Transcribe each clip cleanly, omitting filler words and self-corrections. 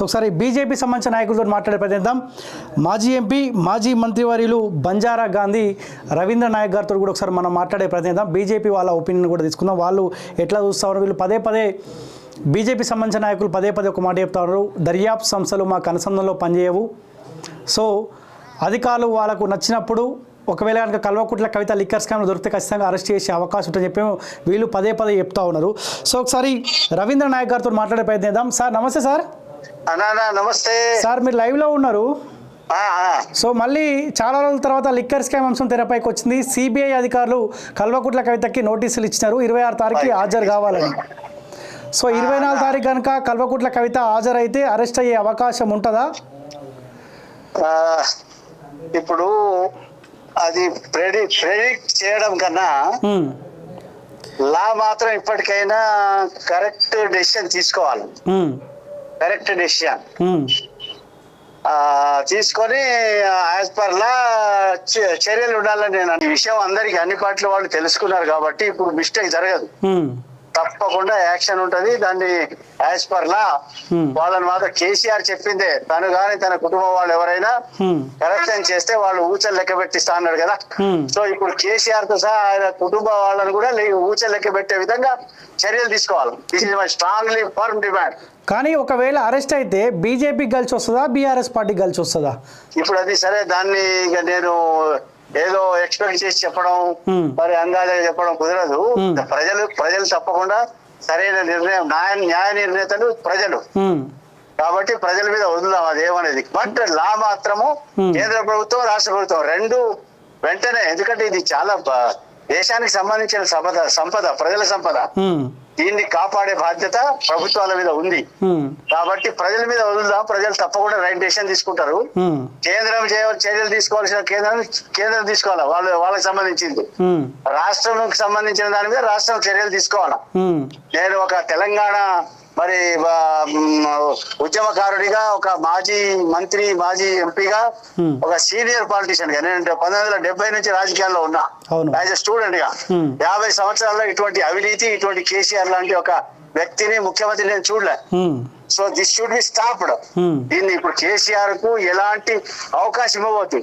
So ఒకసారి BJP సంబంధించిన నాయకులతో మాట్లాడే ప్రయత్నిద్దాం. మాజీ ఎంపీ మాజీ మంత్రివర్యులు బంజారా గాంధీ రవీంద్ర నాయక్ గారితో కూడా ఒకసారి మనం మాట్లాడే ప్రయత్నిద్దాం. బీజేపీ వాళ్ళ ఒపీనియన్ కూడా తీసుకుందాం. వాళ్ళు ఎట్లా చూస్తారు, వీళ్ళు పదే పదే బీజేపీ సంబంధించిన నాయకులు పదే పదే ఒక మాట చెప్తా ఉన్నారు, దర్యాప్తు సంస్థలు మాకు అనుసంధానంలో పనిచేయవు, సో అధికారులు వాళ్ళకు నచ్చినప్పుడు ఒకవేళ కనుక కల్వకుట్ల కవిత లిక్కర్ స్కామ్ దొరికితే ఖచ్చితంగా అరెస్ట్ చేసే అవకాశం ఉంటుందని చెప్పి వీళ్ళు పదే పదే చెప్తా ఉన్నారు. సో ఒకసారి రవీంద్ర నాయక్ గారితో మాట్లాడే ప్రయత్నిద్దాం. సార్ నమస్తే. సార్ నమస్తే సార్, మీరు లైవ్లో ఉన్నారు. సో మళ్ళీ చాలా రోజుల తర్వాత లిక్కర్ స్కామ్ అంశం తెరపైకి వచ్చింది. సిబిఐ అధికారులు కల్వకుట్ల కవితకి నోటీసులు ఇచ్చినారు 26 తారీఖు హాజరు కావాలని. సో 24 తారీఖు కనుక కల్వకుట్ల కవిత హాజరైతే అరెస్ట్ అయ్యే అవకాశం ఉంటుందా? ఇప్పుడు అది ప్రెడిక్ట్ చేయడం కన్నా లా మాత్రం ఇప్పటికైనా కరెక్ట్ డెసిషన్ తీసుకోవాలి. కరెక్ట్ డెసిషన్ తీసుకొని యాజ్ పర్ లా చర్యలు ఉండాలని నేను ఈ విషయం అందరికి అన్ని పార్టీల వాళ్ళు తెలుసుకున్నారు కాబట్టి ఇప్పుడు మిస్టేక్ జరగదు, తప్పకుండా యాక్షన్ ఉంటది. దాన్ని యాజ్ పర్ లా వాళ్ళని మాత్రం కేసీఆర్ చెప్పిందే, తను గాని తన కుటుంబం వాళ్ళు ఎవరైనా కరప్షన్ చేస్తే వాళ్ళు ఊచలు లెక్క పెట్టిస్తా అన్నాడు కదా. సో ఇప్పుడు కేసీఆర్ తో సహా ఆయన కుటుంబ వాళ్ళని కూడా ఊచలు లెక్క పెట్టే విధంగా చర్యలు తీసుకోవాలి. This is my strongly firm demand. కానీ ఒకవేళ అరెస్ట్ అయితే బీజేపీకి కలిసి వస్తుందా, బీఆర్ఎస్ పార్టీకి కలిసి వస్తుందా? ఇప్పుడు అది సరే, దాన్ని ఇక నేను ఏదో ఎక్స్పెక్ట్ చేసి చెప్పడం, మరి అందాజ చెప్పడం కుదరదు. ప్రజలు తప్పకుండా సరైన నిర్ణయం, న్యాయ నిర్ణేతలు ప్రజలు కాబట్టి ప్రజల మీద వదులుదాం అదేమనేది. బట్ లా మాత్రము కేంద్ర ప్రభుత్వం రాష్ట్ర ప్రభుత్వం రెండు వెంటనే, ఎందుకంటే ఇది చాలా దేశానికి సంబంధించిన సంపద, ప్రజల సంపద, దీన్ని కాపాడే బాధ్యత ప్రభుత్వాల మీద ఉంది. కాబట్టి ప్రజల మీద వదులుదాం, ప్రజలు తప్పకుండా రైట్ డెసిషన్ తీసుకుంటారు. కేంద్రం చర్యలు తీసుకోవాల్సిన కేంద్రం తీసుకోవాలా, వాళ్ళకి సంబంధించింది. రాష్ట్రంకి సంబంధించిన దాని మీద రాష్ట్రం చర్యలు తీసుకోవాలా. నేను ఒక తెలంగాణ మరి ఉద్యమకారుడిగా, ఒక మాజీ మంత్రి, మాజీ ఎంపీగా, ఒక సీనియర్ పాలిటిషియన్ గా, నేను 1970 నుంచి రాజకీయాల్లో ఉన్నా యాజ్ ఎ స్టూడెంట్ గా. 50 సంవత్సరాల్లో ఇటువంటి అవినీతి, ఇటువంటి కేసీఆర్ లాంటి ఒక వ్యక్తిని ముఖ్యమంత్రి నేను చూడలే. So this should be stopped. దీన్ని ఇప్పుడు కేసీఆర్ కు ఎలాంటి అవకాశం ఇవ్వవద్దు.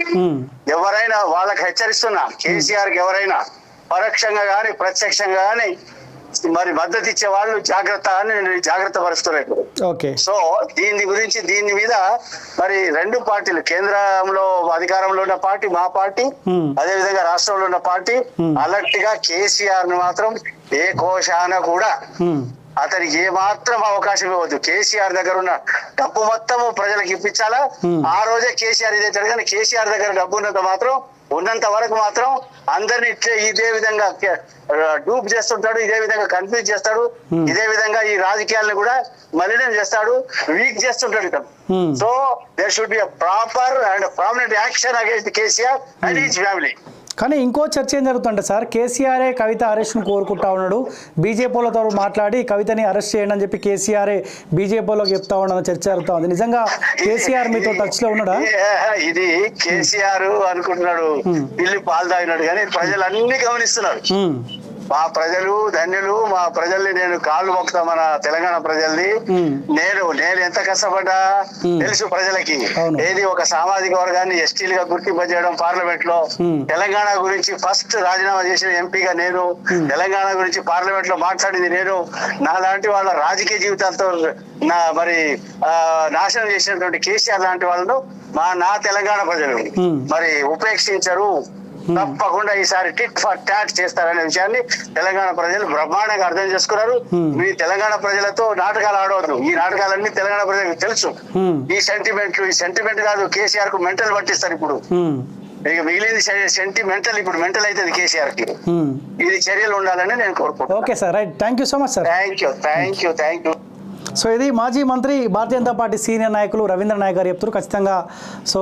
ఎవరైనా వాళ్ళకి హెచ్చరిస్తున్నా, కేసీఆర్ కి ఎవరైనా పరోక్షంగా గాని ప్రత్యక్షంగా గాని మరి మద్దతు ఇచ్చే వాళ్ళు జాగ్రత్త అని నేను జాగ్రత్త పరుస్తున్నాను. సో దీని మీద మరి రెండు పార్టీలు, కేంద్రంలో అధికారంలో ఉన్న పార్టీ మా పార్టీ, అదే విధంగా రాష్ట్రంలో ఉన్న పార్టీ అలర్ట్ గా కేసీఆర్ ను మాత్రం ఏ కోశాన కూడా అతనికి ఏ మాత్రం అవకాశం ఇవ్వద్దు. కేసీఆర్ దగ్గర ఉన్న డబ్బు మొత్తం ప్రజలకు ఇప్పించాలా. ఆ రోజే కేసీఆర్ ఇదే కానీ కేసీఆర్ దగ్గర డబ్బు ఉన్నంత మాత్రం, ఉన్నంత వరకు మాత్రం అందరినీ ఇదే విధంగా డూప్ చేస్తుంటాడు, ఇదే విధంగా కన్ఫ్యూజ్ చేస్తాడు, ఇదే విధంగా ఈ రాజకీయాలను కూడా మలినం చేస్తాడు, వీక్ చేస్తుంటాడు ఇతను. So there should be proper and prominent action against KCR and his family. కానీ ఇంకో చర్చ ఏం జరుగుతుందంటే సార్, కేసీఆరే కవిత అరెస్ట్ను కోరుకుంటా ఉన్నాడు. బీజేపీలతో మాట్లాడి కవితని అరెస్ట్ చేయండి అని చెప్పి కేసీఆరే బీజేపీలోకి చెప్తా ఉన్నాడు, చర్చ జరుగుతా ఉంది. నిజంగా కేసీఆర్ మీతో టచ్ లో ఉన్నాడా? ఇది కేసీఆర్ అనుకుంటున్నాడు, ఢిల్లీ పాలు తాగినాడు, కానీ ప్రజలు అన్ని గమనిస్తున్నారు. మా ప్రజలు ధన్యులు, మా ప్రజల్ని నేను కాళ్ళు మొక్కుతా, మన తెలంగాణ ప్రజల్ని. నేను ఎంత కష్టపడ్డా తెలుసు ప్రజలకి. ఏది ఒక సామాజిక వర్గాన్ని ఎస్టీలుగా గుర్తింపజేయడం, పార్లమెంట్ లో తెలంగాణ గురించి ఫస్ట్ రాజీనామా చేసిన ఎంపీగా నేను, తెలంగాణ గురించి పార్లమెంట్ లో మాట్లాడింది నేను. నాలాంటి వాళ్ళ రాజకీయ జీవితాలతో మరి నాశనం చేసినటువంటి కేసీఆర్ లాంటి వాళ్ళను నా తెలంగాణ ప్రజలు మరి ఉపేక్షించరు. తప్పకుండా ఈసారి టిట్ ఫర్ టాట్ చేస్తారనే విషయాన్ని తెలంగాణ ప్రజలు బ్రహ్మాండంగా అర్థం చేసుకున్నారు. మీ తెలంగాణ ప్రజలతో నాటకాలు ఆడవద్దు. ఈ నాటకాలన్నీ తెలంగాణ ప్రజలకు తెలుసు. ఈ సెంటిమెంట్ కాదు, కేసీఆర్ కు మెంటల్ పట్టిస్తారు. ఇప్పుడు మిగిలింది సెంటిమెంటల్, ఇప్పుడు మెంటల్ అవుతుంది కేసీఆర్ కి. ఇది చర్యలు ఉండాలని నేను కోరుకుంటున్నాను. Okay sir, right. Thank you so much sir. Thank you. So ఇది మాజీ మంత్రి భారతీయ జనతా పార్టీ సీనియర్ నాయకులు రవీంద్ర నాయక్ గారు చెప్తారు. ఖచ్చితంగా సో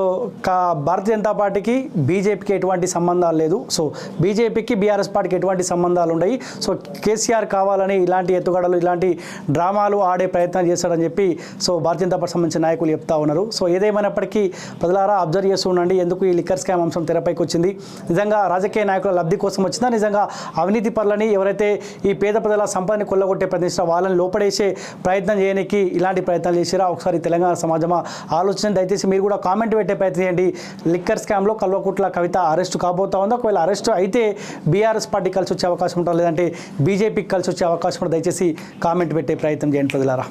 భారతీయ జనతా పార్టీకి బీజేపీకి ఎటువంటి సంబంధాలు లేదు. సో బీజేపీకి బీఆర్ఎస్ పార్టీకి ఎటువంటి సంబంధాలు ఉన్నాయి. సో కేసీఆర్ కావాలని ఇలాంటి ఎత్తుగడలు, ఇలాంటి డ్రామాలు ఆడే ప్రయత్నం చేస్తాడని చెప్పి సో భారతీయ జనతా పార్టీ సంబంధించిన నాయకులు చెప్తా ఉన్నారు. సో ఏదేమైనప్పటికీ ప్రజలారా అబ్జర్వ్ చేస్తూ ఉండండి, ఎందుకు ఈ లిక్కర్ స్కామ్ అంశం తెరపైకి వచ్చింది. నిజంగా రాజకీయ నాయకుల లబ్ధి కోసం వచ్చిందా, నిజంగా అవినీతి పరులని, ఎవరైతే ఈ పేద ప్రజల సంపదని కొల్లగొట్టే ప్రయత్నిస్తారో వాళ్ళని లోపడేసే ప్రయత్నం చేయడానికి ఇలాంటి ప్రయత్నాలు చేసిరా? ఒకసారి తెలంగాణ సమాజమా ఆలోచన దయచేసి మీరు కూడా కామెంట్ పెట్టే ప్రయత్నం చేయండి. లిక్కర్ స్కామ్లో కల్వకుట్ల కవిత అరెస్ట్ కాబోతా ఉందా? ఒకవేళ అరెస్ట్ అయితే బీఆర్ఎస్ పార్టీ కలిసి వచ్చే అవకాశం ఉంటుందా, లేదంటే బీజేపీకి కలిసి వచ్చే అవకాశం ఉంటుందా? దయచేసి కామెంట్ పెట్టే ప్రయత్నం చేయండి ప్రజలారా.